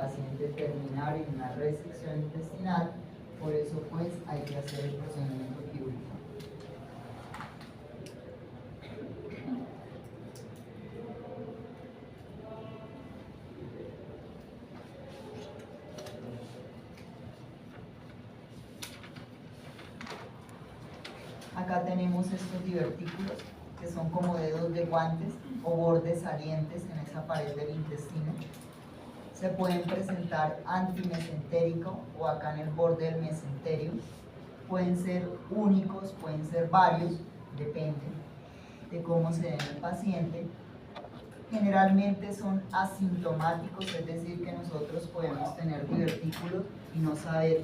paciente terminar en una resección intestinal, por eso pues hay que hacer el procedimiento quirúrgico. Acá tenemos estos divertículos, que son como dedos de guantes o bordes salientes en esa pared del intestino. Se pueden presentar antimesentérico o acá en el borde del mesenterio. Pueden ser únicos, pueden ser varios, depende de cómo se dé el paciente. Generalmente son asintomáticos, es decir, que nosotros podemos tener divertículos y no saber,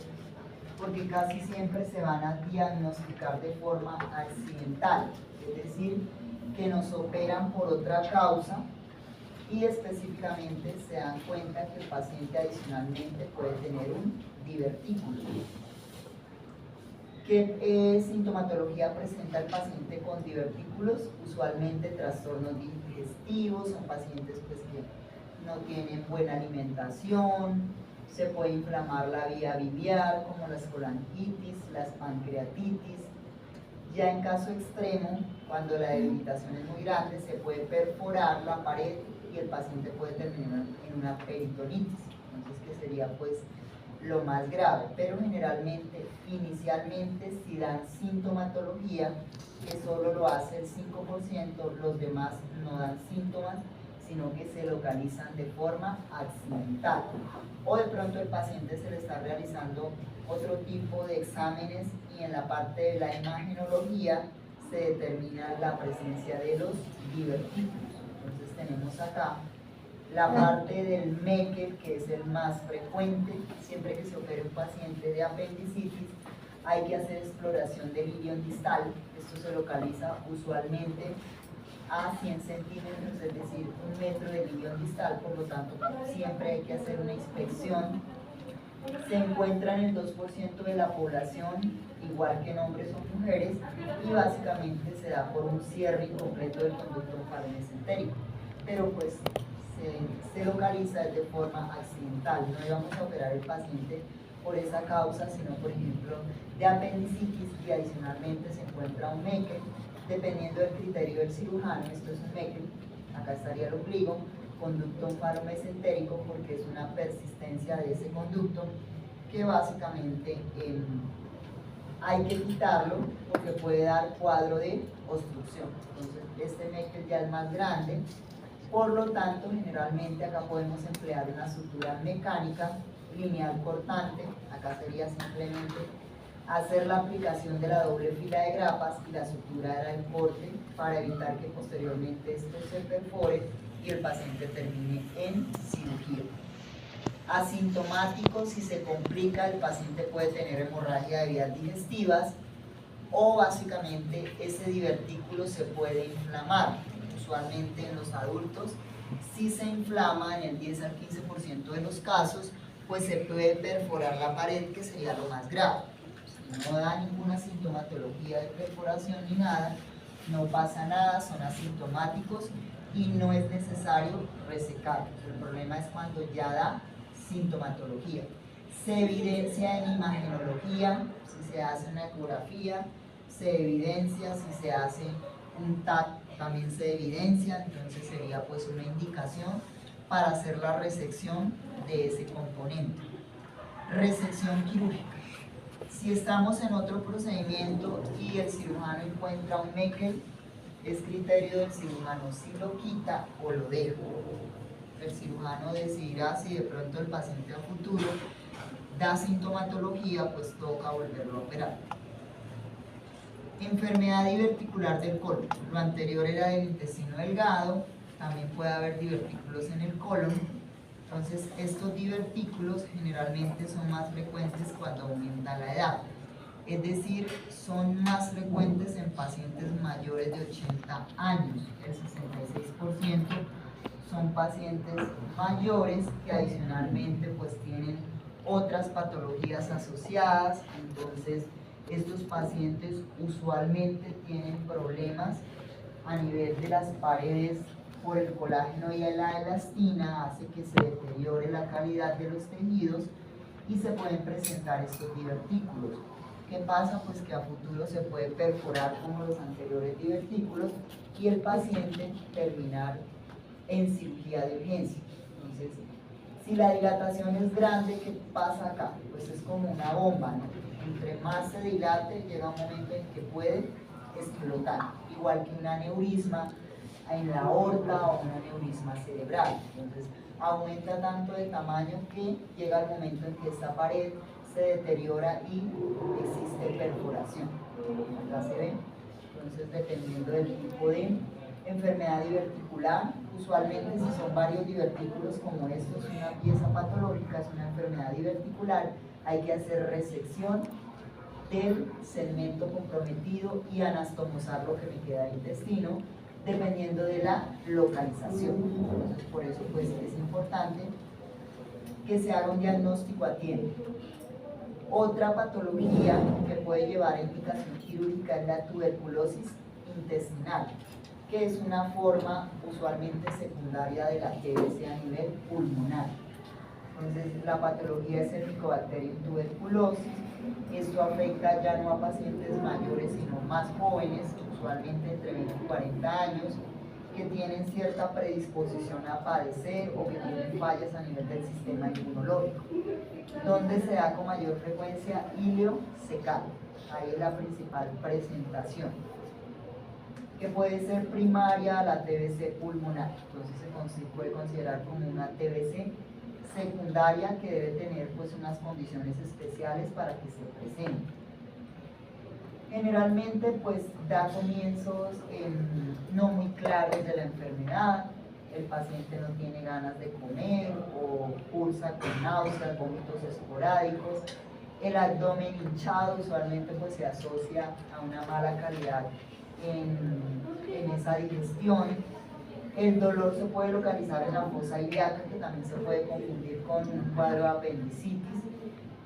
porque casi siempre se van a diagnosticar de forma accidental, es decir, que nos operan por otra causa y específicamente se dan cuenta que el paciente adicionalmente puede tener un divertículo. ¿Qué sintomatología presenta el paciente con divertículos? Usualmente trastornos digestivos, son pacientes pues, que no tienen buena alimentación, se puede inflamar la vía biliar como las colangitis, las pancreatitis. Ya en caso extremo, cuando la debilitación es muy grande, se puede perforar la pared y el paciente puede terminar en una peritonitis, entonces que sería pues lo más grave, pero generalmente, inicialmente, si dan sintomatología, que solo lo hace el 5%, los demás no dan síntomas, sino que se localizan de forma accidental. O de pronto el paciente se le está realizando otro tipo de exámenes y en la parte de la imagenología se determina la presencia de los divertículos. Entonces tenemos acá la parte del Meckel, que es el más frecuente. Siempre que se opere un paciente de apendicitis, hay que hacer exploración del ilion distal. Esto se localiza usualmente a 100 centímetros, es decir, 1 metro del ilion distal, por lo tanto, siempre hay que hacer una inspección. Se encuentra en el 2% de la población, igual que en hombres o mujeres, y básicamente se da por un cierre incompleto del conducto omphalomesentérico. Pero pues se localiza de forma accidental. No íbamos a operar el paciente por esa causa, sino por ejemplo de apendicitis y adicionalmente se encuentra un Meckel. Dependiendo del criterio del cirujano, esto es un Meckel, acá estaría el ombligo, conducto omphalomesentérico, porque es una persistencia de ese conducto que básicamente hay que quitarlo porque puede dar cuadro de obstrucción. Entonces este Meckel ya es más grande. Por lo tanto, generalmente acá podemos emplear una sutura mecánica lineal cortante. Acá sería simplemente hacer la aplicación de la doble fila de grapas y la sutura era el corte para evitar que posteriormente esto se perfore y el paciente termine en cirugía. Asintomático, si se complica, el paciente puede tener hemorragia de vías digestivas o básicamente ese divertículo se puede inflamar. Usualmente en los adultos, si se inflama en el 10 al 15% de los casos, pues se puede perforar la pared, que sería lo más grave. Si no da ninguna sintomatología de perforación ni nada, no pasa nada, son asintomáticos y no es necesario resecar. El problema es cuando ya da sintomatología. Se evidencia en imagenología, si se hace una ecografía, se evidencia, si se hace un TAC, también se evidencia, entonces sería pues una indicación para hacer la resección de ese componente. Resección quirúrgica. Si estamos en otro procedimiento y el cirujano encuentra un Meckel, es criterio del cirujano si lo quita o lo deja. El cirujano decidirá si de pronto el paciente a futuro da sintomatología, pues toca volverlo a operar. Enfermedad diverticular del colon. Lo anterior era del intestino delgado, también puede haber divertículos en el colon. Entonces, estos divertículos generalmente son más frecuentes cuando aumenta la edad. Es decir, son más frecuentes en pacientes mayores de 80 años. El 66% son pacientes mayores que adicionalmente pues tienen otras patologías asociadas. Entonces, estos pacientes usualmente tienen problemas a nivel de las paredes por el colágeno y la elastina hace que se deteriore la calidad de los tejidos y se pueden presentar estos divertículos. ¿Qué pasa? Pues que a futuro se puede perforar como los anteriores divertículos y el paciente terminar en cirugía de urgencia. Entonces, si la dilatación es grande, ¿qué pasa acá? Pues es como una bomba, ¿no? Entre más se dilate, llega un momento en que puede explotar, igual que un aneurisma en la aorta o un aneurisma cerebral. Entonces, aumenta tanto de tamaño que llega el momento en que esta pared se deteriora y existe perforación. Acá se ve. Entonces, dependiendo del tipo de enfermedad diverticular, usualmente si son varios divertículos como estos, una pieza patológica es una enfermedad diverticular, hay que hacer resección del segmento comprometido y anastomosar lo que me queda del intestino, dependiendo de la localización. Entonces, por eso pues, es importante que se haga un diagnóstico a tiempo. Otra patología que puede llevar a indicación quirúrgica es la tuberculosis intestinal, que es una forma usualmente secundaria de la TBC a nivel pulmonar. Entonces, la patología es el Mycobacterium tuberculosis. Esto afecta ya no a pacientes mayores, sino más jóvenes, usualmente entre 20 y 40 años, que tienen cierta predisposición a padecer o que tienen fallas a nivel del sistema inmunológico. ¿Dónde se da con mayor frecuencia? Ileo-cecal. Ahí es la principal presentación, que puede ser primaria a la TBC pulmonar. Entonces se puede considerar como una TBC secundaria que debe tener pues unas condiciones especiales para que se presente. Generalmente pues da comienzos no muy claros de la enfermedad, el paciente no tiene ganas de comer o cursa con náuseas, vómitos esporádicos, el abdomen hinchado usualmente pues se asocia a una mala calidad en esa digestión. El dolor se puede localizar en la fosa ilíaca, que también se puede confundir con un cuadro de apendicitis,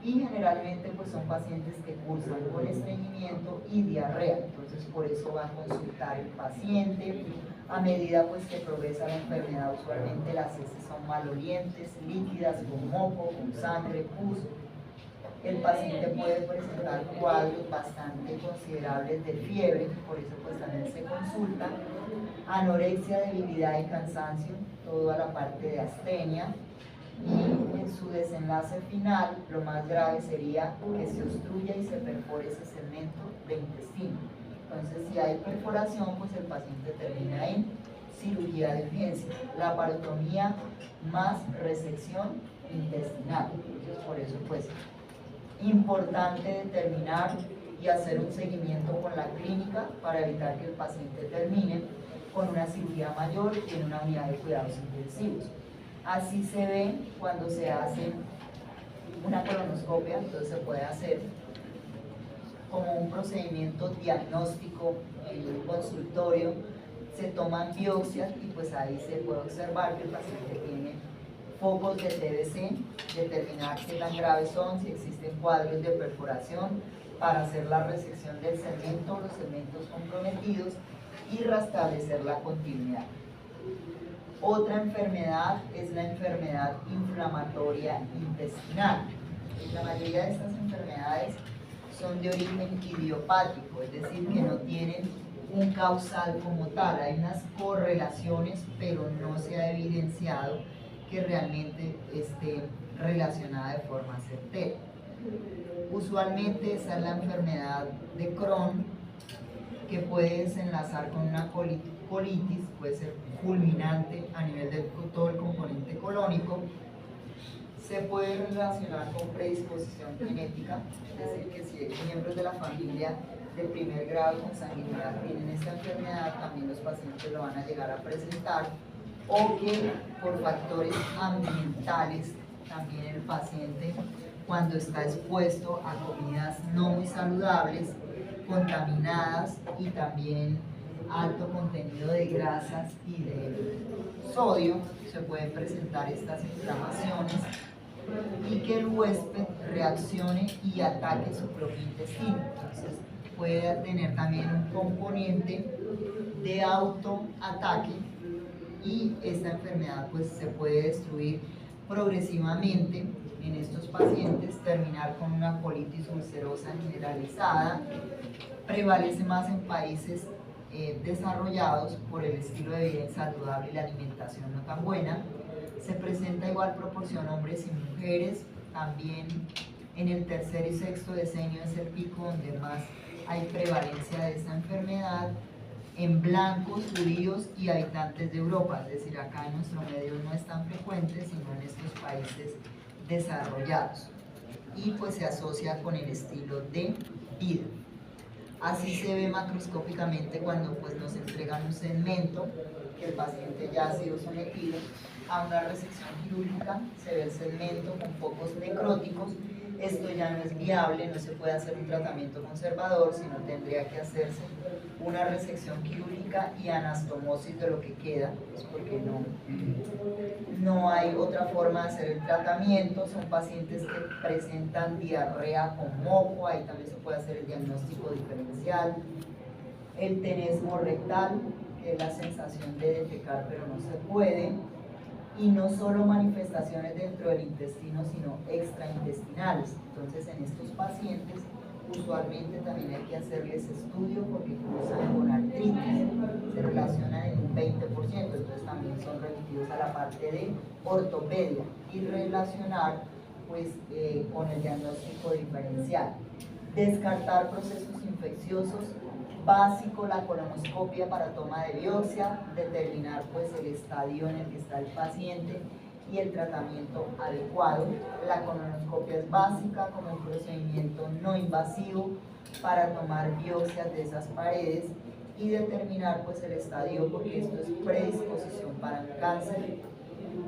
y generalmente pues son pacientes que cursan con estreñimiento y diarrea. Entonces por eso va a consultar el paciente. A medida pues que progresa la enfermedad, usualmente las heces son malolientes, líquidas, con moco, con sangre, pus. El paciente puede presentar cuadros bastante considerables de fiebre, por eso pues también se consulta, anorexia, debilidad y cansancio, toda la parte de astenia, y en su desenlace final, lo más grave sería que se obstruya y se perfore ese segmento de intestino. Entonces, si hay perforación, pues el paciente termina en cirugía de urgencia, laparotomía más resección intestinal. Entonces, por eso, pues, importante determinar y hacer un seguimiento con la clínica para evitar que el paciente termine con una cirugía mayor en una unidad de cuidados intensivos. Así se ve cuando se hace una colonoscopia, entonces se puede hacer como un procedimiento diagnóstico en un consultorio, se toman biopsias y pues ahí se puede observar que el paciente tiene focos de TBC, determinar qué tan graves son, si existen cuadros de perforación para hacer la resección del segmento, los segmentos comprometidos y restablecer la continuidad. Otra enfermedad es la enfermedad inflamatoria intestinal. La mayoría de estas enfermedades son de origen idiopático, es decir, que no tienen un causal como tal. Hay unas correlaciones, pero no se ha evidenciado que realmente esté relacionada de forma certera. Usualmente esa es la enfermedad de Crohn, que puede desenlazar con una colitis, puede ser fulminante a nivel de todo el componente colónico. Se puede relacionar con predisposición genética, es decir, que si hay miembros de la familia de primer grado con sanguinidad tienen esta enfermedad, también los pacientes lo van a llegar a presentar, o que por factores ambientales, también el paciente cuando está expuesto a comidas no muy saludables, contaminadas y también alto contenido de grasas y de sodio, se pueden presentar estas inflamaciones y que el huésped reaccione y ataque su propio intestino. Entonces puede tener también un componente de autoataque y esta enfermedad pues se puede destruir progresivamente en estos pacientes, terminar con una colitis ulcerosa generalizada. Prevalece más en países desarrollados por el estilo de vida insaludable y la alimentación no tan buena. Se presenta igual proporción hombres y mujeres. También en el tercer y sexto decenio es el pico donde más hay prevalencia de esta enfermedad, en blancos, judíos y habitantes de Europa, es decir, acá en nuestro medio no es tan frecuente, sino en estos países desarrollados, y pues se asocia con el estilo de vida. Así se ve macroscópicamente cuando pues nos entregan un segmento que el paciente ya ha sido sometido a una resección quirúrgica, se ve el segmento con focos necróticos. Esto ya no es viable, no se puede hacer un tratamiento conservador, sino tendría que hacerse una resección quirúrgica y anastomosis de lo que queda, pues porque no hay otra forma de hacer el tratamiento. Son pacientes que presentan diarrea con moco, ahí también se puede hacer el diagnóstico diferencial. El tenesmo rectal, que es la sensación de defecar pero no se puede. Y no solo manifestaciones dentro del intestino, sino extraintestinales. Entonces, en estos pacientes, usualmente también hay que hacerles estudio porque cursan con artritis, se relacionan en un 20%, entonces también son remitidos a la parte de ortopedia y relacionar pues, con el diagnóstico diferencial. Descartar procesos infecciosos. Básico, la colonoscopia para toma de biopsia, determinar pues el estadio en el que está el paciente y el tratamiento adecuado. La colonoscopia es básica como un procedimiento no invasivo para tomar biopsias de esas paredes y determinar pues el estadio, porque esto es predisposición para un cáncer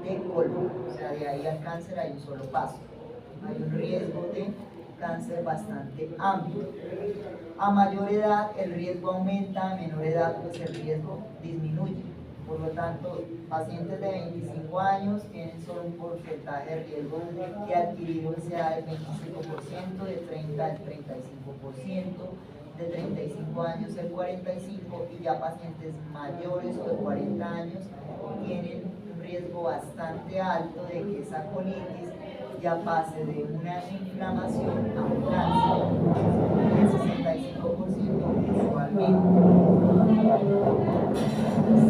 de colon, o sea, de ahí al cáncer hay un solo paso. Hay un riesgo de cáncer bastante amplio. A mayor edad el riesgo aumenta, a menor edad pues el riesgo disminuye. Por lo tanto, pacientes de 25 años tienen solo un porcentaje de riesgo de adquirir obesidad del 25%, de 30 al 35%, de 35 años el 45%, y ya pacientes mayores o de 40 años tienen un riesgo bastante alto de que esa colitis ya pase de una inflamación a un cáncer, el 65% usualmente.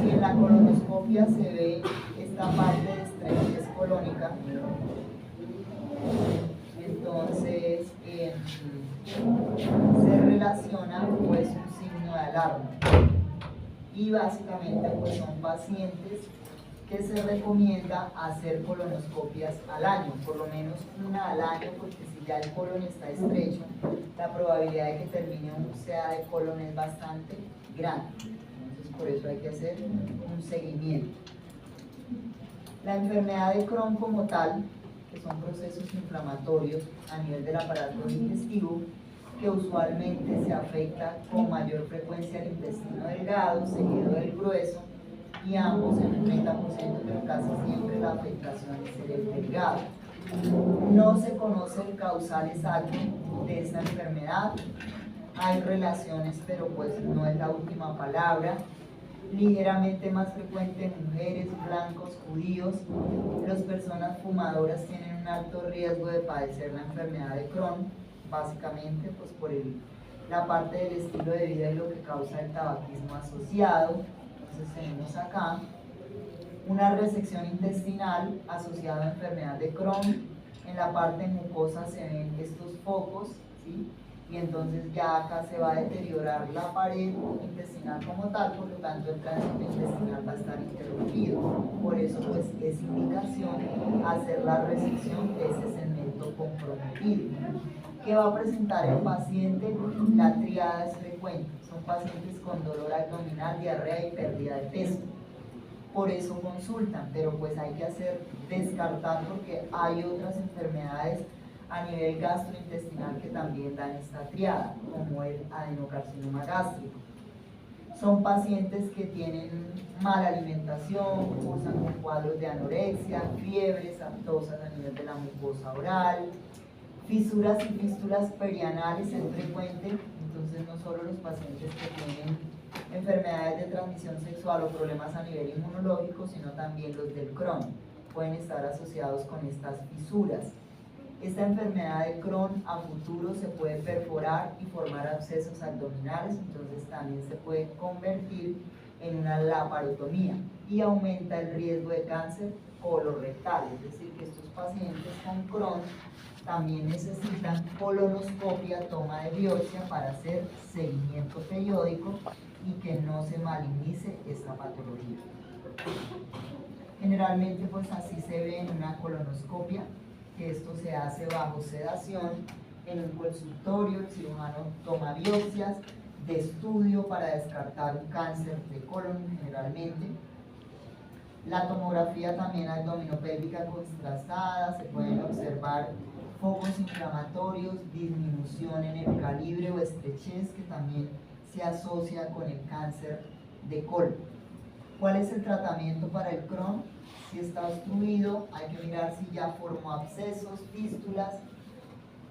Si en la colonoscopia se ve esta parte de estrechez colónica, entonces se relaciona pues un signo de alarma, y básicamente pues son pacientes que se recomienda hacer colonoscopias al año, por lo menos una al año, porque si ya el colon está estrecho, la probabilidad de que termine un UCA de colon es bastante grande. Entonces por eso hay que hacer un seguimiento. La enfermedad de Crohn como tal, que son procesos inflamatorios a nivel del aparato digestivo, que usualmente se afecta con mayor frecuencia el intestino delgado, seguido del grueso, y ambos en un 30%, pero casi siempre la afectación es el delgado. No se conoce el causal exacto de esta enfermedad. Hay relaciones, pero pues no es la última palabra. Ligeramente más frecuente en mujeres, blancos, judíos. Las personas fumadoras tienen un alto riesgo de padecer la enfermedad de Crohn, básicamente pues por la parte del estilo de vida y lo que causa el tabaquismo asociado. Entonces tenemos acá una resección intestinal asociada a enfermedad de Crohn. En la parte mucosa se ven estos focos, ¿sí? Y entonces ya acá se va a deteriorar la pared intestinal como tal, por lo tanto el tránsito intestinal va a estar interrumpido. Por eso pues es indicación hacer la resección de ese segmento comprometido. ¿Qué va a presentar el paciente? La triada es frecuente. Son pacientes con dolor abdominal, diarrea y pérdida de peso. Por eso consultan, pero pues hay que descartar porque hay otras enfermedades a nivel gastrointestinal que también dan esta triada, como el adenocarcinoma gástrico. Son pacientes que tienen mala alimentación, cursan con cuadros de anorexia, fiebres aftosas a nivel de la mucosa oral, fisuras y fístulas perianales es frecuente. Entonces no solo los pacientes que tienen enfermedades de transmisión sexual o problemas a nivel inmunológico, sino también los del Crohn. Pueden estar asociados con estas fisuras. Esta enfermedad de Crohn a futuro se puede perforar y formar abscesos abdominales, entonces también se puede convertir en una laparotomía y aumenta el riesgo de cáncer colorectal, es decir, que estos pacientes con Crohn también necesitan colonoscopia, toma de biopsia para hacer seguimiento periódico y que no se malignice esta patología. Generalmente pues así se ve en una colonoscopia, que esto se hace bajo sedación en un consultorio. El cirujano toma biopsias de estudio para descartar un cáncer de colon generalmente. La tomografía también abdominopélvica contrastada, se pueden observar focos inflamatorios, disminución en el calibre o estrechez que también se asocia con el cáncer de colon. ¿Cuál es el tratamiento para el Crohn? Si está obstruido, hay que mirar si ya formó abscesos, fístulas,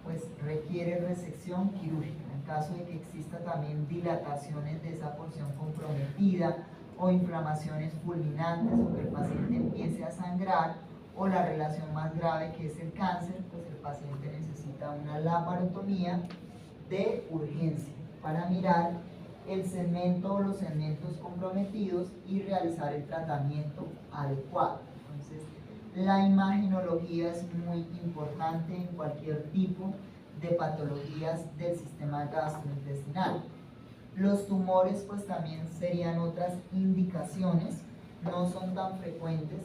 pues requiere resección quirúrgica. En caso de que exista también dilataciones de esa porción comprometida o inflamaciones fulminantes o que el paciente empiece a sangrar, o la relación más grave que es el cáncer, pues el paciente necesita una laparotomía de urgencia para mirar el segmento o los segmentos comprometidos y realizar el tratamiento adecuado. Entonces, la imagenología es muy importante en cualquier tipo de patologías del sistema gastrointestinal. Los tumores pues también serían otras indicaciones, no son tan frecuentes,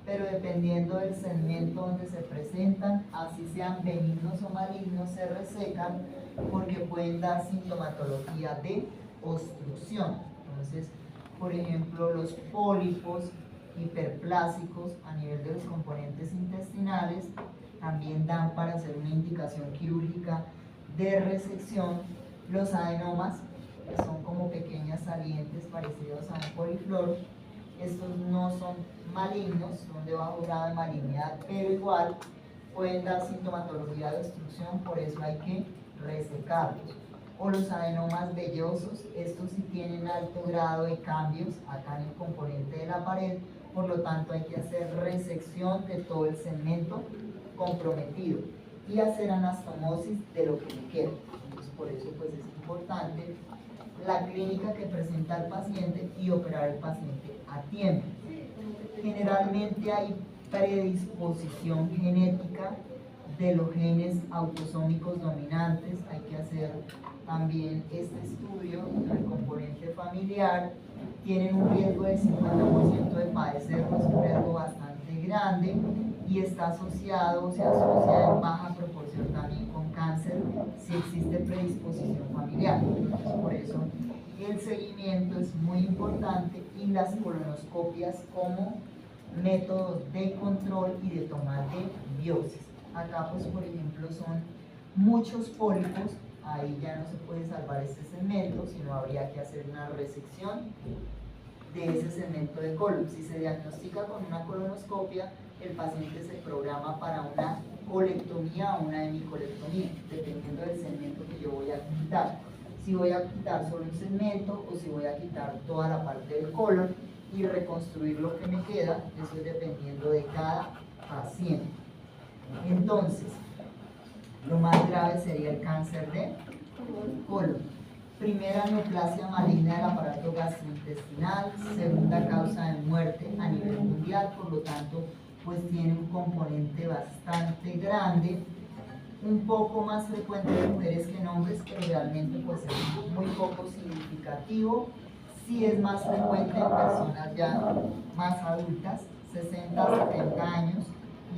pero dependiendo del segmento donde se presentan, así sean benignos o malignos, se resecan porque pueden dar sintomatología de obstrucción. Entonces, por ejemplo, los pólipos hiperplásicos a nivel de los componentes intestinales también dan para hacer una indicación quirúrgica de resección. Los adenomas, que son como pequeñas salientes parecidos a un coliflor, estos no son malignos, son de bajo grado de malignidad, pero igual pueden dar sintomatología de obstrucción, por eso hay que resecarlos. O los adenomas vellosos, estos sí tienen alto grado de cambios acá en el componente de la pared, por lo tanto hay que hacer resección de todo el segmento comprometido y hacer anastomosis de lo que le queda. Entonces, por eso pues es importante la clínica que presenta al paciente y operar al paciente a tiempo. Generalmente hay predisposición genética de los genes autosómicos dominantes, hay que hacer también este estudio del componente familiar. Tienen un riesgo del 50% de padecerlo, es un riesgo bastante grande y está asociado o se asocia en baja proporción también con cáncer si existe predisposición familiar. Entonces, por eso el seguimiento es muy importante y las colonoscopias como métodos de control y de toma de biopsias. Acá pues por ejemplo son muchos pólipos, ahí ya no se puede salvar este segmento, sino habría que hacer una resección de ese segmento de colon. Si se diagnostica con una colonoscopia, el paciente se programa para una colectomía o una hemicolectomía, dependiendo del segmento que yo voy a quitar. Si voy a quitar solo un segmento o si voy a quitar toda la parte del colon y reconstruir lo que me queda, eso es dependiendo de cada paciente. Entonces, lo más grave sería el cáncer de colon. Primera, neoplasia maligna del aparato gastrointestinal. Segunda causa de muerte a nivel mundial, por lo tanto, pues tiene un componente bastante grande, un poco más frecuente en mujeres que en hombres, pero realmente pues es muy poco significativo. Sí es más frecuente en personas ya más adultas, 60 a 70 años,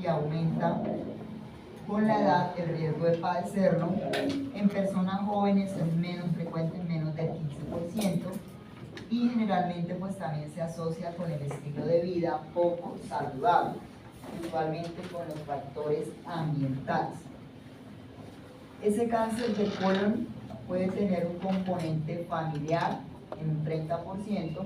y aumenta con la edad el riesgo de padecerlo. En personas jóvenes es menos frecuente, menos del 15%, y generalmente pues también se asocia con el estilo de vida poco saludable, usualmente con los factores ambientales. Ese cáncer de colon puede tener un componente familiar en un 30%,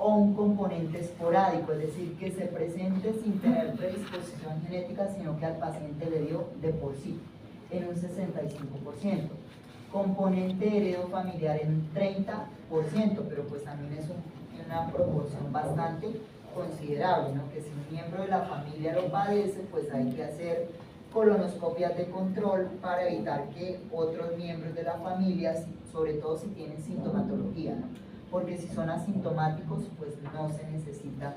o un componente esporádico, es decir, que se presente sin tener predisposición genética, sino que al paciente le dio de por sí, en un 65%. Componente heredo familiar en un 30%, pero pues también es una proporción bastante considerable, ¿no? Que si un miembro de la familia lo padece, pues hay que hacer colonoscopias de control para evitar que otros miembros de la familia, sobre todo si tienen sintomatología, ¿no? Porque si son asintomáticos, pues no se necesita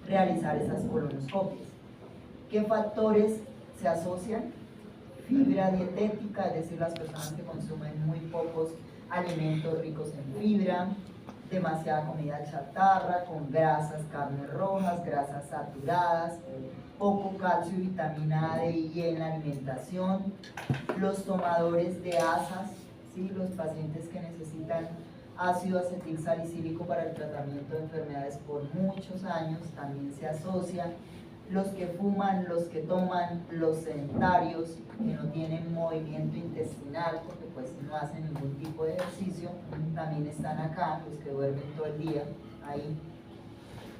realizar esas colonoscopias. ¿Qué factores se asocian? Fibra dietética, es decir, las personas que consumen muy pocos alimentos ricos en fibra, demasiada comida chatarra, con grasas, carnes rojas, grasas saturadas, poco calcio y vitamina D y E en la alimentación, los tomadores de asas, ¿sí? Los pacientes que necesitan ácido acetil salicílico para el tratamiento de enfermedades por muchos años también se asocia, los que fuman, los que toman, los sedentarios, que no tienen movimiento intestinal porque pues no hacen ningún tipo de ejercicio, también están acá, los que duermen todo el día ahí.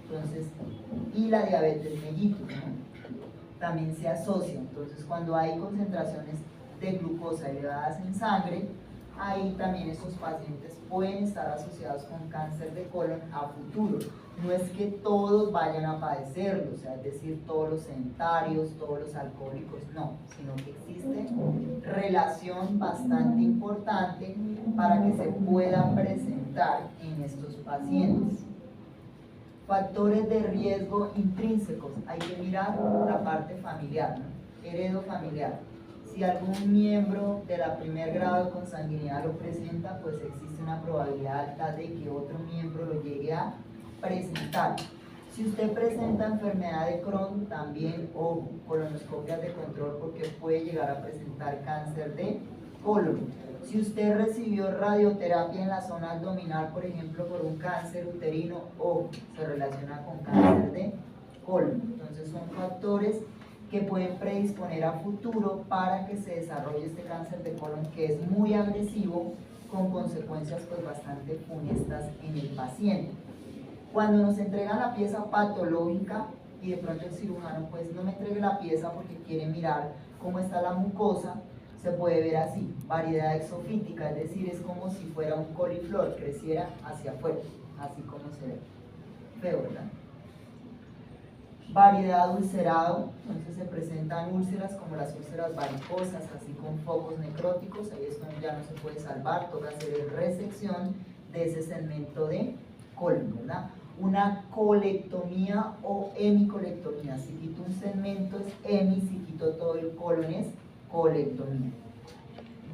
Entonces, y la diabetes mellitus, ¿no? También se asocia. Entonces, cuando hay concentraciones de glucosa elevadas en sangre, ahí también esos pacientes pueden estar asociados con cáncer de colon a futuro. No es que todos vayan a padecerlo, o sea, es decir, todos los sedentarios, todos los alcohólicos, no, sino que existe relación bastante importante para que se pueda presentar en estos pacientes. Factores de riesgo intrínsecos, hay que mirar la parte familiar, ¿no? Heredo familiar. Si algún miembro de la primer grado de consanguinidad lo presenta, pues existe una probabilidad alta de que otro miembro lo llegue a presentar. Si usted presenta enfermedad de Crohn, también ojo, colonoscopias de control porque puede llegar a presentar cáncer de colon. Si usted recibió radioterapia en la zona abdominal, por ejemplo, por un cáncer uterino, ojo, se relaciona con cáncer de colon. Entonces son factores que pueden predisponer a futuro para que se desarrolle este cáncer de colon que es muy agresivo con consecuencias pues bastante funestas en el paciente. Cuando nos entregan la pieza patológica y de pronto el cirujano pues no me entregue la pieza porque quiere mirar cómo está la mucosa, se puede ver así, variedad exofítica, es decir, es como si fuera un coliflor, creciera hacia afuera, así como se ve. Feo, ¿verdad? Variedad ulcerado, entonces se presentan úlceras como las úlceras varicosas, así con focos necróticos, ahí esto ya no se puede salvar, toca hacer resección de ese segmento de colon, ¿verdad? Una colectomía o hemicolectomía, si quito un segmento es hemi, si quito todo el colon es colectomía.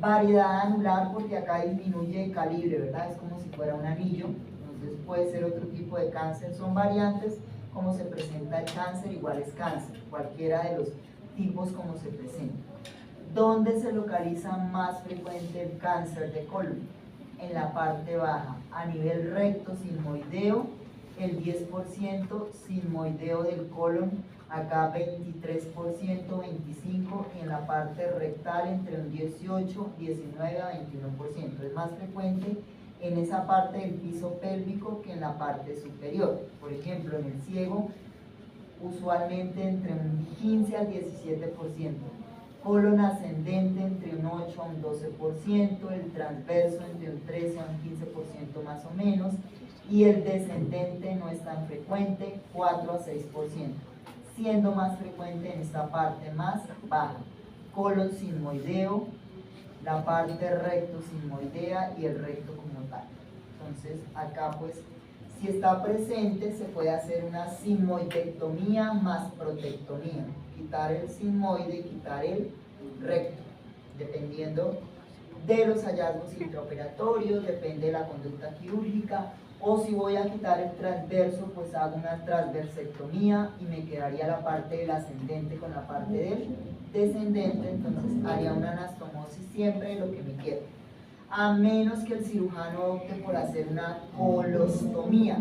Variedad anular porque acá disminuye de calibre, ¿verdad? Es como si fuera un anillo, entonces puede ser otro tipo de cáncer, son variantes. Como se presenta el cáncer, igual es cáncer, cualquiera de los tipos como se presenta. ¿Dónde se localiza más frecuente el cáncer de colon? En la parte baja, a nivel recto sigmoideo, el 10%, sigmoideo del colon, acá 23%, 25%, y en la parte rectal entre un 18, 19 a 21%. Es más frecuente en esa parte del piso pélvico que en la parte superior. Por ejemplo, en el ciego, usualmente entre un 15 al 17%, colon ascendente entre un 8 a un 12%, el transverso entre un 13 a un 15% más o menos, y el descendente no es tan frecuente, 4 a 6%, siendo más frecuente en esta parte más baja, colon sigmoideo, la parte recto sigmoidea y el recto como tal. Entonces acá pues si está presente se puede hacer una sigmoidectomía más protectomía, quitar el sigmoide y quitar el recto, dependiendo de los hallazgos intraoperatorios, depende de la conducta quirúrgica, o si voy a quitar el transverso pues hago una transversectomía y me quedaría la parte del ascendente con la parte del descendente, entonces haría una anastomosis siempre de lo que me quede, a menos que el cirujano opte por hacer una colostomía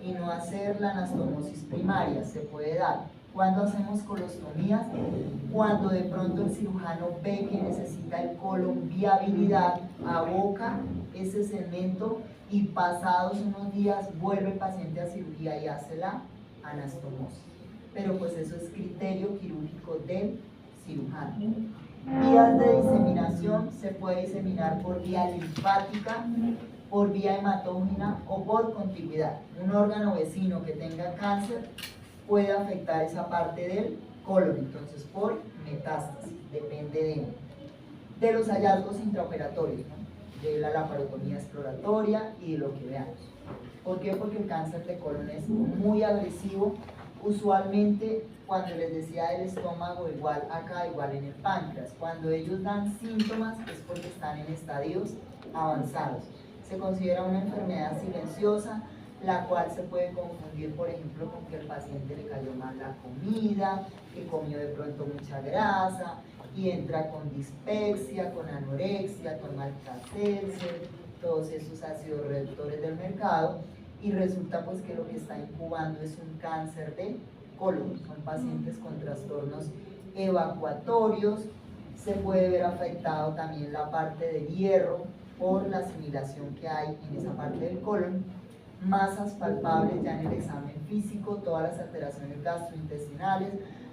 y no hacer la anastomosis primaria, se puede dar. ¿Cuándo hacemos colostomías? Cuando de pronto el cirujano ve que necesita el colon viabilidad, aboca ese segmento y pasados unos días vuelve el paciente a cirugía y hace la anastomosis. Pero pues eso es criterio quirúrgico del cirujano. Vías de diseminación: se puede diseminar por vía linfática, por vía hematógena o por contigüidad. Un órgano vecino que tenga cáncer puede afectar esa parte del colon, entonces por metástasis, depende de los hallazgos intraoperatorios, ¿no? De la laparotomía exploratoria y de lo que veamos. ¿Por qué? Porque el cáncer de colon es muy agresivo. Usualmente, cuando les decía del estómago, igual acá, igual en el páncreas, cuando ellos dan síntomas es porque están en estadios avanzados. Se considera una enfermedad silenciosa, la cual se puede confundir, por ejemplo, con que el paciente le cayó mal la comida, que comió de pronto mucha grasa, y entra con dispepsia, con anorexia, con malplacerse, todos esos ácidos reductores del mercado, y resulta pues que lo que está incubando es un cáncer de colon. Son pacientes con trastornos evacuatorios. Se puede ver afectado también la parte del hierro por la asimilación que hay en esa parte del colon. Masas palpables ya en el examen físico, todas las alteraciones gastrointestinales.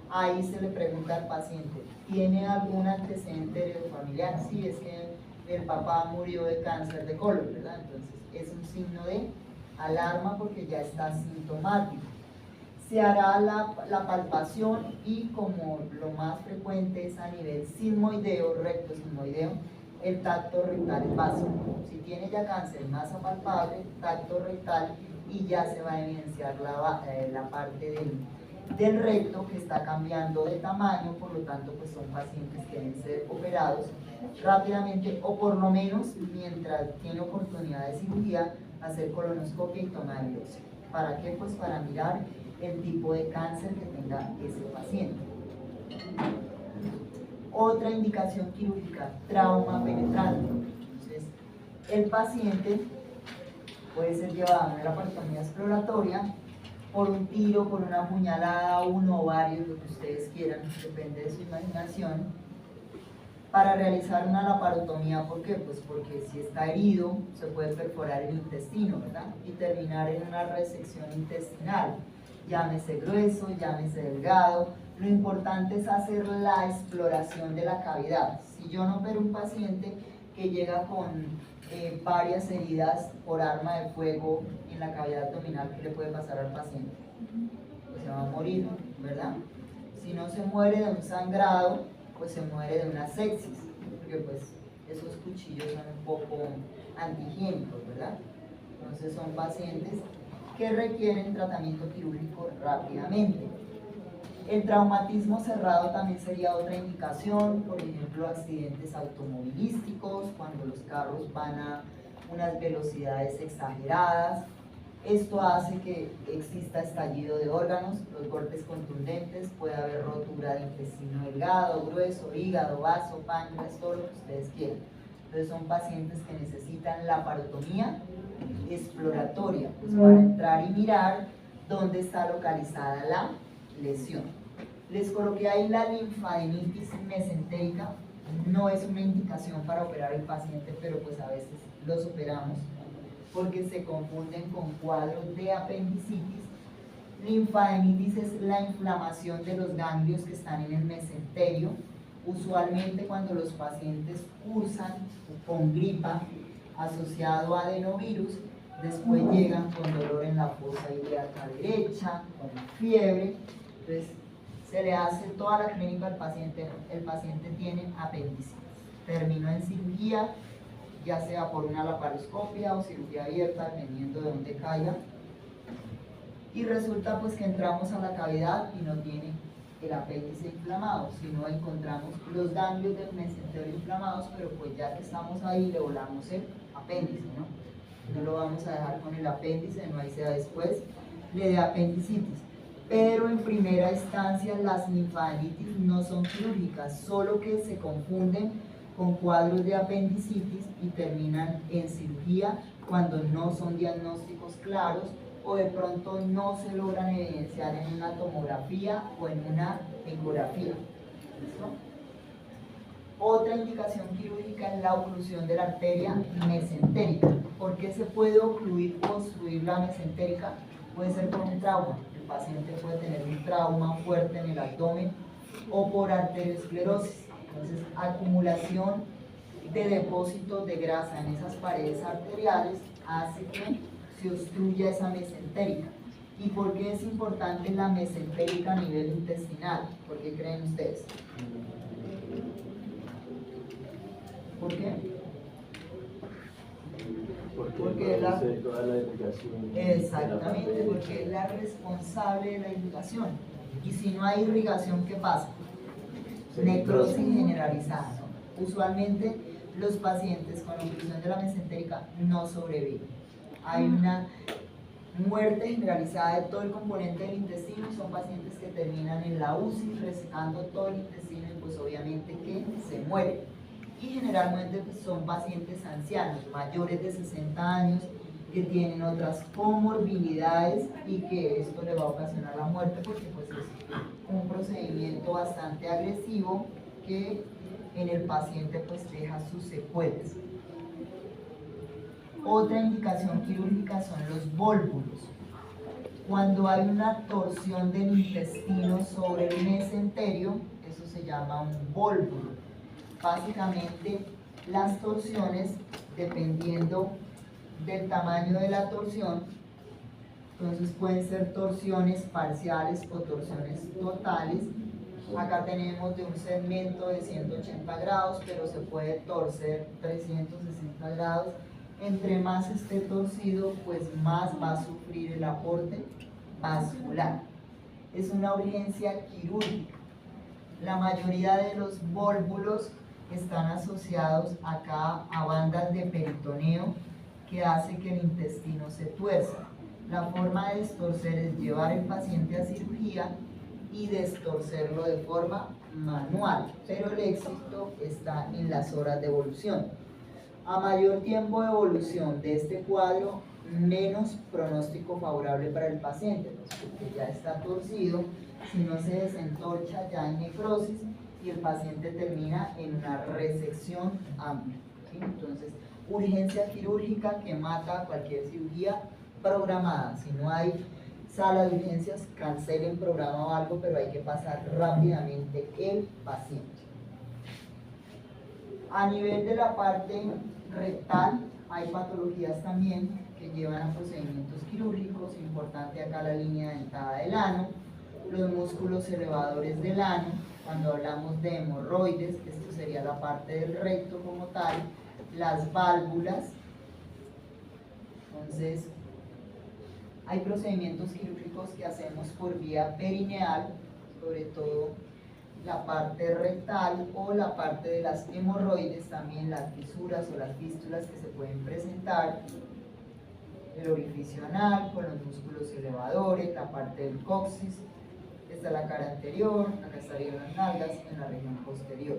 Ahí se le pregunta al paciente, ¿tiene algún antecedente heredofamiliar? Sí, es que el papá murió de cáncer de colon, ¿verdad? Entonces es un signo de alarma porque ya está sintomático. Se hará la palpación y, como lo más frecuente es a nivel sigmoideo, recto sigmoideo, el tacto rectal es básico. Si tiene ya cáncer, masa palpable, tacto rectal, y ya se va a evidenciar la parte del recto que está cambiando de tamaño, por lo tanto pues son pacientes que deben ser operados rápidamente, o por lo menos mientras tiene oportunidad de cirugía, hacer colonoscopia y toma de biopsia. ¿Para qué? Pues para mirar el tipo de cáncer que tenga ese paciente. Otra indicación quirúrgica: trauma penetrante. Entonces, el paciente puede ser llevado a una laparotomía exploratoria por un tiro, por una puñalada, uno o varios, lo que ustedes quieran, depende de su imaginación, para realizar una laparotomía. ¿Por qué? Pues porque si está herido, se puede perforar el intestino, ¿verdad? Y terminar en una resección intestinal, llámese grueso, llámese delgado. Lo importante es hacer la exploración de la cavidad. Si yo no opero un paciente que llega con varias heridas por arma de fuego en la cavidad abdominal, ¿qué le puede pasar al paciente? Pues se va a morir, ¿verdad? Si no se muere de un sangrado, pues se muere de una sepsis, porque pues esos cuchillos son un poco antihigiénicos, ¿verdad? Entonces son pacientes que requieren tratamiento quirúrgico rápidamente. El traumatismo cerrado también sería otra indicación, por ejemplo, accidentes automovilísticos, cuando los carros van a unas velocidades exageradas. Esto hace que exista estallido de órganos, los golpes contundentes, puede haber rotura de intestino delgado, grueso, hígado, vaso, páncreas, todo lo que ustedes quieran. Entonces son pacientes que necesitan laparotomía exploratoria, pues para entrar y mirar dónde está localizada la lesión. Les coloqué ahí la linfadenitis mesentérica. No es una indicación para operar el paciente, pero pues a veces los operamos porque se confunden con cuadros de apendicitis. Linfadenitis es la inflamación de los ganglios que están en el mesenterio. Usualmente cuando los pacientes cursan con gripa asociado a adenovirus, después llegan con dolor en la fosa ilíaca derecha, con fiebre. Entonces se le hace toda la clínica al paciente. El paciente tiene apendicitis, terminó en cirugía, ya sea por una laparoscopia o cirugía abierta, dependiendo de dónde caiga, y resulta pues que entramos a la cavidad y no tiene el apéndice inflamado, sino encontramos los ganglios del mesenterio inflamados, pero pues ya que estamos ahí le volamos el apéndice, ¿no? No lo vamos a dejar con el apéndice, no hay sea después le dé apendicitis. Pero en primera instancia las linfadenitis no son quirúrgicas, solo que se confunden con cuadros de apendicitis y terminan en cirugía cuando no son diagnósticos claros o de pronto no se logran evidenciar en una tomografía o en una ecografía. ¿Listo? Otra indicación quirúrgica es la oclusión de la arteria mesentérica. ¿Por qué se puede ocluir o obstruir la mesentérica? Puede ser por un trauma. El paciente puede tener un trauma fuerte en el abdomen o por arteriosclerosis. Entonces, acumulación de depósitos de grasa en esas paredes arteriales hace que se obstruya esa mesentérica. ¿Y por qué es importante la mesentérica a nivel intestinal? ¿Por qué creen ustedes? ¿Por qué? Porque la, toda la irrigación. exactamente, porque es la responsable de la irrigación. Y si no hay irrigación, ¿qué pasa? Necrosis generalizada, ¿no? Usualmente los pacientes con oclusión de la mesentérica no sobreviven. Hay una muerte generalizada de todo el componente del intestino y son pacientes que terminan en la UCI resecando todo el intestino y pues obviamente que se mueren. Y generalmente pues, son pacientes ancianos, mayores de 60 años, que tienen otras comorbilidades y que esto le va a ocasionar la muerte porque pues es un procedimiento bastante agresivo que en el paciente pues deja sus secuelas. Otra indicación quirúrgica son los vólvulos. Cuando hay una torsión del intestino sobre el mesenterio, eso se llama un vólvulo. Básicamente, las torsiones, dependiendo del tamaño de la torsión, entonces pueden ser torsiones parciales o torsiones totales. Acá tenemos de un segmento de 180 grados, pero se puede torcer 360 grados. Entre más esté torcido, pues más va a sufrir el aporte vascular. Es una urgencia quirúrgica. La mayoría de los vólvulos están asociados acá a bandas de peritoneo que hace que el intestino se tuerza. La forma de destorcer es llevar el paciente a cirugía y destorcerlo de forma manual, pero el éxito está en las horas de evolución. A mayor tiempo de evolución de este cuadro, menos pronóstico favorable para el paciente, porque ya está torcido, si no se desentorcha ya hay necrosis y el paciente termina en una resección amplia, ¿sí? Entonces, urgencia quirúrgica que mata cualquier cirugía programada. Si no hay sala de urgencias, cancelen programa o algo, pero hay que pasar rápidamente el paciente. A nivel de la parte rectal, hay patologías también que llevan a procedimientos quirúrgicos. Importante acá la línea dentada del ano, los músculos elevadores del ano. Cuando hablamos de hemorroides, esto sería la parte del recto como tal, las válvulas. Entonces, hay procedimientos quirúrgicos que hacemos por vía perineal, sobre todo la parte rectal o la parte de las hemorroides, también las fisuras o las fístulas que se pueden presentar, el orificio anal con los músculos elevadores, la parte del coxis, esta es la cara anterior, acá estarían las nalgas, en la región posterior.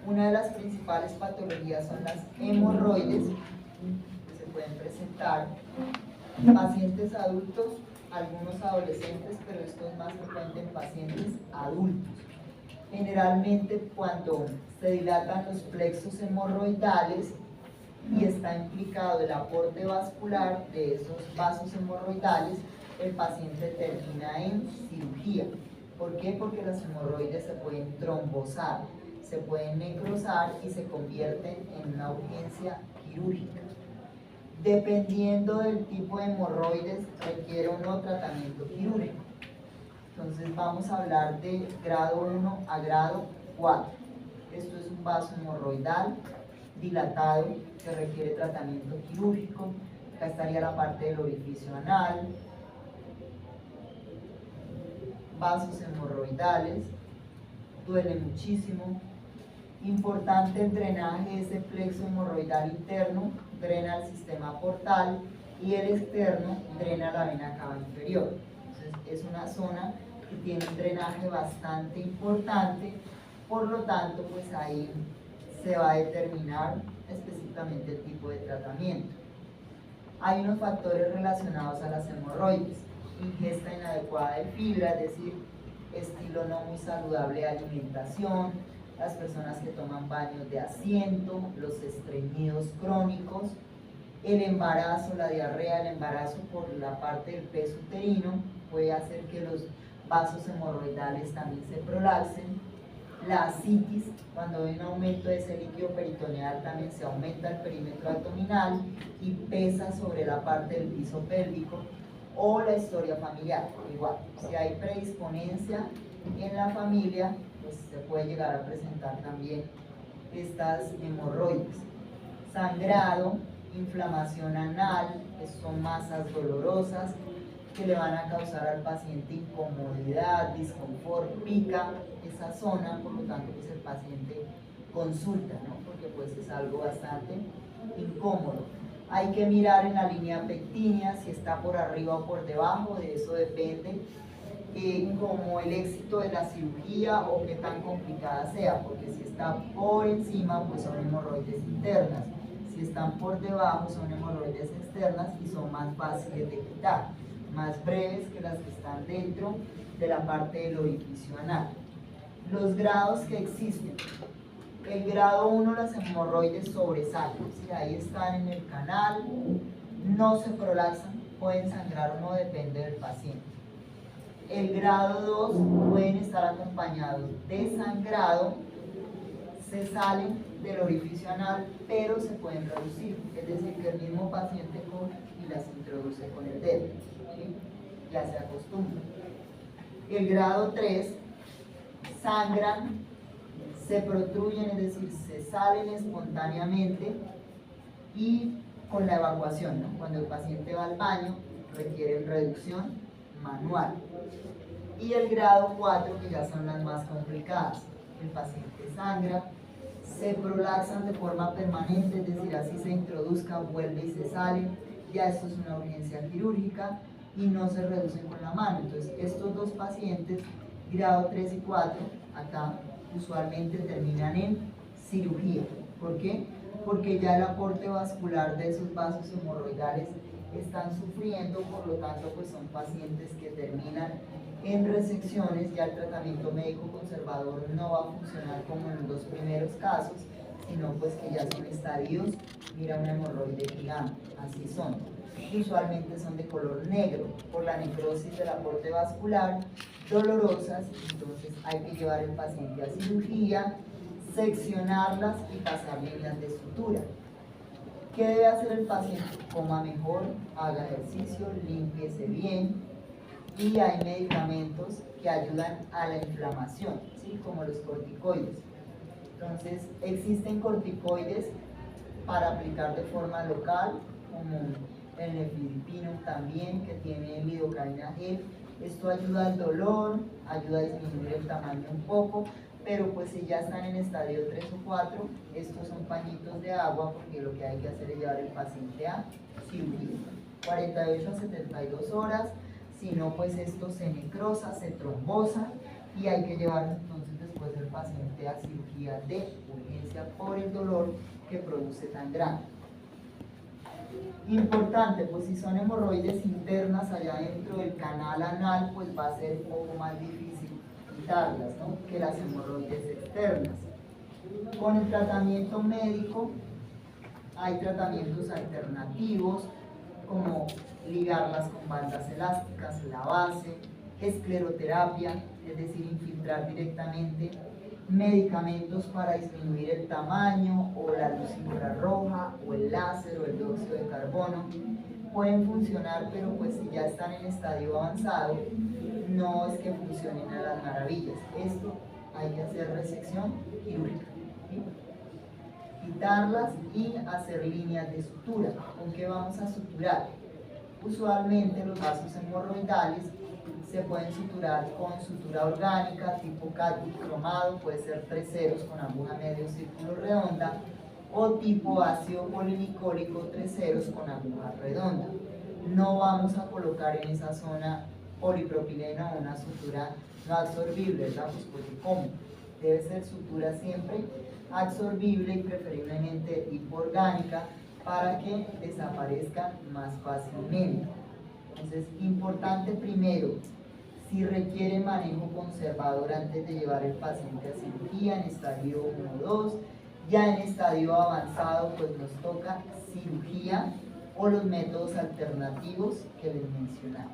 Una de las principales patologías son las hemorroides, que se pueden presentar en pacientes adultos, algunos adolescentes, pero esto es más frecuente en pacientes adultos. Generalmente cuando se dilatan los plexos hemorroidales y está implicado el aporte vascular de esos vasos hemorroidales, el paciente termina en cirugía. ¿Por qué? Porque las hemorroides se pueden trombosar, se pueden necrosar y se convierten en una urgencia quirúrgica. Dependiendo del tipo de hemorroides, requiere o no tratamiento quirúrgico. Entonces vamos a hablar de grado 1 a grado 4. Esto es un vaso hemorroidal dilatado que requiere tratamiento quirúrgico. Acá estaría la parte del orificio anal, vasos hemorroidales, duele muchísimo. Importante el drenaje de ese plexo hemorroidal interno, drena el sistema portal y el externo drena la vena cava inferior. Entonces es una zona que tiene un drenaje bastante importante, por lo tanto pues ahí se va a determinar específicamente el tipo de tratamiento. Hay unos factores relacionados a las hemorroides: ingesta inadecuada de fibra, es decir, estilo no muy saludable de alimentación, las personas que toman baños de asiento, los estreñidos crónicos, el embarazo, la diarrea, el embarazo por la parte del peso uterino puede hacer que los vasos hemorroidales también se prolapsen, La ascitis, cuando hay un aumento de ese líquido peritoneal, también se aumenta el perímetro abdominal y pesa sobre la parte del piso pélvico. O la historia familiar, igual, si hay predisponencia en la familia, pues se puede llegar a presentar también estas hemorroides. Sangrado, inflamación anal, que son masas dolorosas que le van a causar al paciente incomodidad, disconfort, pica esa zona, por lo tanto pues el paciente consulta, ¿no? Porque pues es algo bastante incómodo. Hay que mirar en la línea pectínea si está por arriba o por debajo, de eso depende como el éxito de la cirugía o qué tan complicada sea, porque si está por encima pues son hemorroides internas, si están por debajo son hemorroides externas y son más fáciles de quitar, más breves que las que están dentro de la parte del orificio anal. Los grados que existen. El grado 1, las hemorroides sobresalen, ¿sí? Ahí están en el canal, no se prolaxan, pueden sangrar o no, depende del paciente. El grado 2 pueden estar acompañados de sangrado, se salen del orificio anal, pero se pueden reducir, es decir, que el mismo paciente coge y las introduce con el dedo, ¿sí? Ya se acostumbra. El grado 3, sangran, se protruyen, es decir, se salen espontáneamente y con la evacuación, ¿no? Cuando el paciente va al baño, requieren reducción manual. Y el grado 4, que ya son las más complicadas, el paciente sangra, se prolaxan de forma permanente, es decir, así se introduzca, vuelve y se sale, ya esto es una urgencia quirúrgica y no se reducen con la mano. Entonces, estos dos pacientes, grado 3 y 4, acá usualmente terminan en cirugía. ¿Por qué? Porque ya el aporte vascular de esos vasos hemorroidales están sufriendo, por lo tanto pues son pacientes que terminan en resecciones. Ya el tratamiento médico conservador no va a funcionar como en los dos primeros casos, sino pues que ya son estadios, mira una hemorroide gigante, así son. Usualmente son de color negro por la necrosis del aporte vascular, dolorosas, entonces hay que llevar al paciente a cirugía, seccionarlas y pasar líneas de sutura. ¿Qué debe hacer el paciente? Coma mejor, haga ejercicio, límpiese bien, y hay medicamentos que ayudan a la inflamación, ¿sí? Como los corticoides. Entonces, existen corticoides para aplicar de forma local, como el nefidipino también, que tiene lidocaína gel. Esto ayuda al dolor, ayuda a disminuir el tamaño un poco, pero pues si ya están en estadio 3 o 4, estos son pañitos de agua, porque lo que hay que hacer es llevar al paciente a cirugía. 48 a 72 horas, si no pues esto se necrosa, se trombosa y hay que llevar entonces después del paciente a cirugía de urgencia por el dolor que produce tan grande. Importante, pues si son hemorroides internas allá dentro del canal anal, pues va a ser un poco más difícil quitarlas, ¿no? Que las hemorroides externas. Con el tratamiento médico hay tratamientos alternativos como ligarlas con bandas elásticas, la base, escleroterapia, es decir, infiltrar directamente, medicamentos para disminuir el tamaño, o la luz infrarroja, o el láser, o el dióxido de carbono. Pueden funcionar, pero pues si ya están en estadio avanzado, no es que funcionen a las maravillas. Esto hay que hacer resección quirúrgica, ¿sí? Quitarlas y hacer líneas de sutura. ¿Con qué vamos a suturar? Usualmente los vasos hemorroidales se pueden suturar con sutura orgánica tipo Catwood cromado, puede ser 3 ceros con aguja medio círculo redonda, o tipo ácido polinicólico 3 ceros con aguja redonda. No vamos a colocar en esa zona polipropileno o una sutura no absorbible, ¿verdad? Pues porque ¿cómo? Debe ser sutura siempre absorbible y preferiblemente de tipo orgánica para que desaparezcan más fácilmente. Entonces, importante primero, si requiere manejo conservador antes de llevar el paciente a cirugía en estadio 1 o 2, ya en estadio avanzado pues nos toca cirugía o los métodos alternativos que les mencionaba.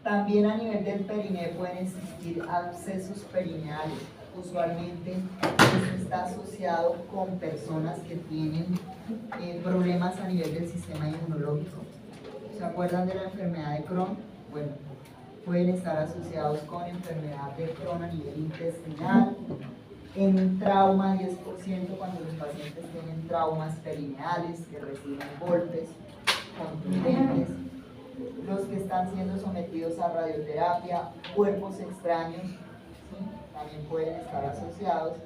También a nivel del periné pueden existir abscesos perineales. Usualmente esto está asociado con personas que tienen problemas a nivel del sistema inmunológico. ¿Se acuerdan de la enfermedad de Crohn? Bueno, pueden estar asociados con enfermedad de Crohn a nivel intestinal, en un trauma 10% cuando los pacientes tienen traumas perineales que reciben golpes contundentes, los que están siendo sometidos a radioterapia, cuerpos extraños, ¿sí? También pueden estar asociados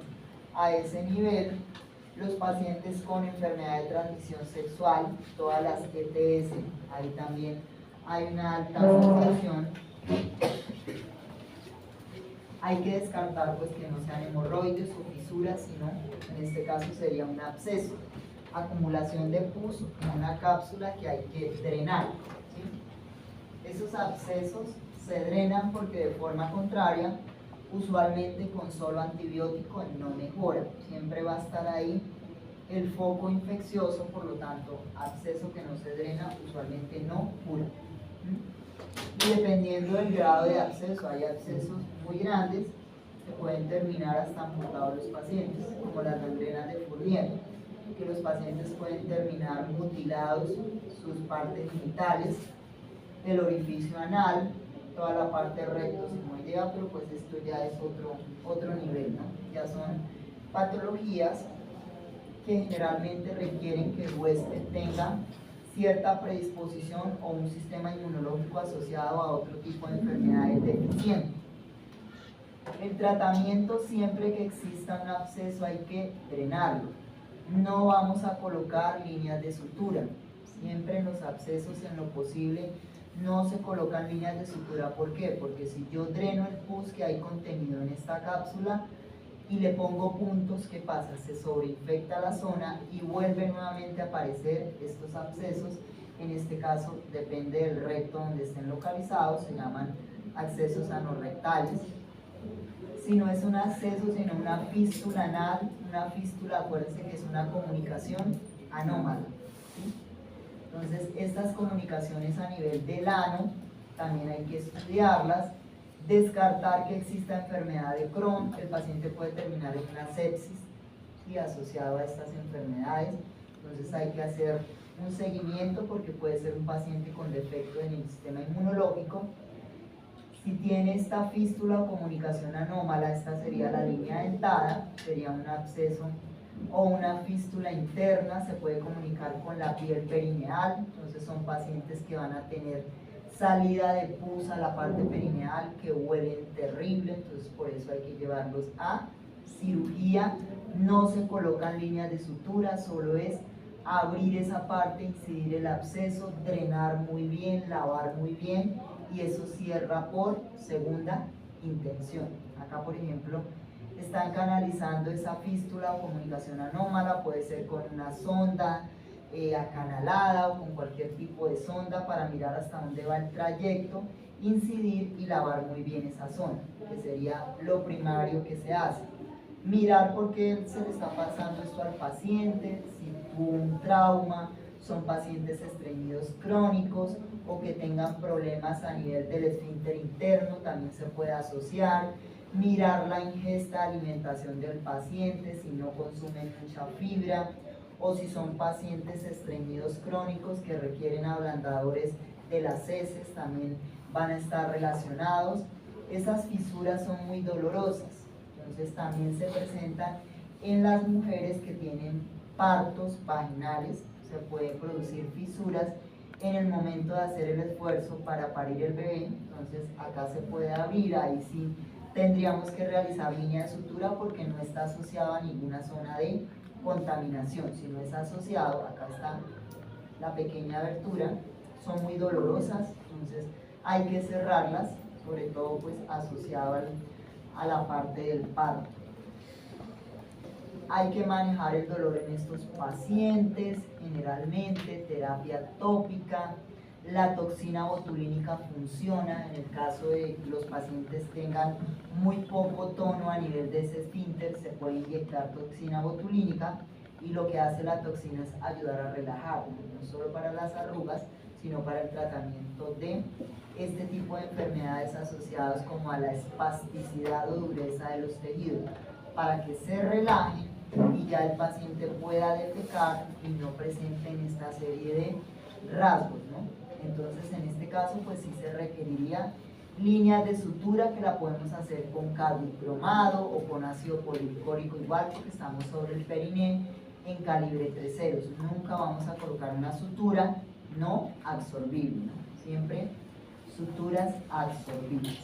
a ese nivel. Los pacientes con enfermedad de transmisión sexual, todas las ETS, ahí también hay una alta asociación. Hay que descartar pues que no sean hemorroides o fisuras, sino en este caso sería un absceso, acumulación de pus en una cápsula que hay que drenar, ¿sí? Esos abscesos se drenan porque de forma contraria, usualmente con solo antibiótico no mejora, siempre va a estar ahí el foco infeccioso, por lo tanto, absceso que no se drena usualmente no cura. Y dependiendo del grado de absceso, hay abscesos muy grandes que pueden terminar hasta amputados los pacientes, como las gangrenas de Fournier, que los pacientes pueden terminar mutilados sus partes genitales, el orificio anal, toda la parte recto-sigmoidea, pero pues esto ya es otro nivel, ¿no? Ya son patologías que generalmente requieren que el huésped tenga cierta predisposición o un sistema inmunológico asociado a otro tipo de enfermedades deficientes. El tratamiento, siempre que exista un absceso, hay que drenarlo. No vamos a colocar líneas de sutura. Siempre en los abscesos, en lo posible, no se colocan líneas de sutura. ¿Por qué? Porque si yo dreno el pus que hay contenido en esta cápsula y le pongo puntos, ¿qué pasa? Se sobreinfecta la zona y vuelven nuevamente a aparecer estos abscesos. En este caso, depende del recto donde estén localizados, se llaman abscesos anorrectales. Si no es un absceso, sino una fístula anal, una fístula, acuérdense que es una comunicación anómala, ¿sí? Entonces, estas comunicaciones a nivel del ano también hay que estudiarlas, descartar que exista enfermedad de Crohn. El paciente puede terminar en una sepsis y asociado a estas enfermedades, entonces hay que hacer un seguimiento porque puede ser un paciente con defecto en el sistema inmunológico. Si tiene esta fístula o comunicación anómala, esta sería la línea dentada, sería un absceso o una fístula interna, se puede comunicar con la piel perineal, entonces son pacientes que van a tener salida de pus a la parte perineal que huelen terrible, entonces por eso hay que llevarlos a cirugía. No se colocan líneas de sutura, solo es abrir esa parte, incidir el absceso, drenar muy bien, lavar muy bien, y eso cierra por segunda intención. Acá, por ejemplo, están canalizando esa fístula o comunicación anómala, puede ser con una sonda acanalada o con cualquier tipo de sonda para mirar hasta dónde va el trayecto, incidir y lavar muy bien esa zona, que sería lo primario que se hace. Mirar por qué se le está pasando esto al paciente, si tuvo un trauma, son pacientes estreñidos crónicos o que tengan problemas a nivel del esfínter interno, también se puede asociar. Mirar la ingesta de alimentación del paciente, si no consumen mucha fibra, o si son pacientes estreñidos crónicos que requieren ablandadores de las heces, también van a estar relacionados. Esas fisuras son muy dolorosas, entonces también se presentan en las mujeres que tienen partos vaginales, se pueden producir fisuras en el momento de hacer el esfuerzo para parir el bebé, entonces acá se puede abrir, ahí sí tendríamos que realizar línea de sutura porque no está asociado a ninguna zona de contaminación, si no es asociado, acá está la pequeña abertura, son muy dolorosas, entonces hay que cerrarlas, sobre todo pues asociado a la parte del parto. Hay que manejar el dolor en estos pacientes, generalmente terapia tópica. La toxina botulínica funciona en el caso de que los pacientes tengan muy poco tono a nivel de ese esfínter, se puede inyectar toxina botulínica y lo que hace la toxina es ayudar a relajar, no solo para las arrugas, sino para el tratamiento de este tipo de enfermedades asociadas como a la espasticidad o dureza de los tejidos, para que se relajen y ya el paciente pueda defecar y no presenten esta serie de rasgos, ¿no? Entonces, en este caso, pues sí se requeriría líneas de sutura que la podemos hacer con cadmicromado o con ácido policlórico igual, porque estamos sobre el periné en calibre 3 ceros. Nunca vamos a colocar una sutura no absorbible, ¿no? Siempre suturas absorbibles.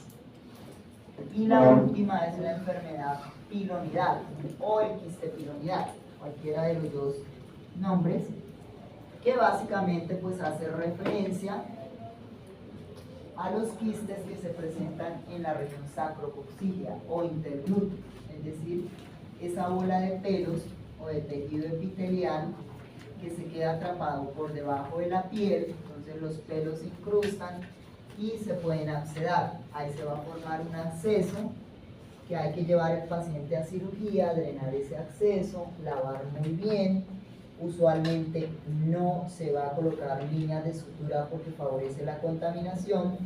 Y la última es la enfermedad pilonidal o el quiste pilonidal, cualquiera de los dos nombres, que básicamente pues hace referencia a los quistes que se presentan en la región sacrococcígea o interglúteo, es decir, esa bola de pelos o de tejido epitelial que se queda atrapado por debajo de la piel. Entonces los pelos se incrustan y se pueden abscedar. Ahí se va a formar un acceso que hay que llevar al paciente a cirugía, drenar ese acceso, lavar muy bien. Usualmente no se va a colocar líneas de sutura porque favorece la contaminación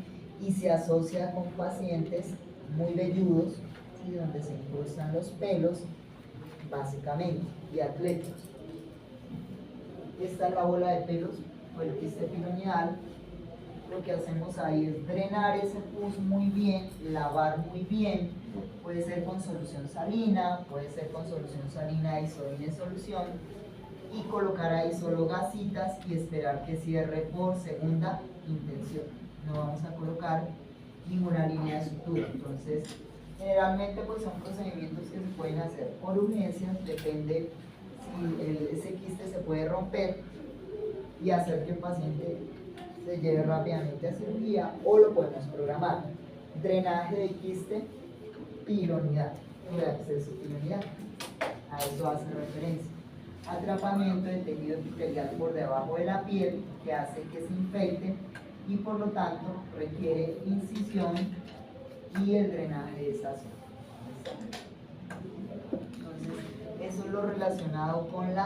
y se asocia con pacientes muy velludos, ¿sí?, donde se incrustan los pelos básicamente, y atléticos. Esta es la bola de pelos o el quiste pilonidal. Lo que hacemos ahí es drenar ese pus muy bien, lavar muy bien, puede ser con solución salina, puede ser con solución salina y sodio en solución, y colocar ahí solo gasitas y esperar que cierre por segunda intención. No vamos a colocar ninguna línea de sutura. Entonces, generalmente pues son procedimientos que se pueden hacer por urgencias, depende si ese quiste se puede romper y hacer que el paciente se lleve rápidamente a cirugía, o lo podemos programar. Drenaje de quiste pilonidal o de acceso pilonidal, a eso hace referencia. Atrapamiento del tejido epitelial por debajo de la piel que hace que se infecte y por lo tanto requiere incisión y el drenaje de esa zona. Entonces, eso es lo relacionado con la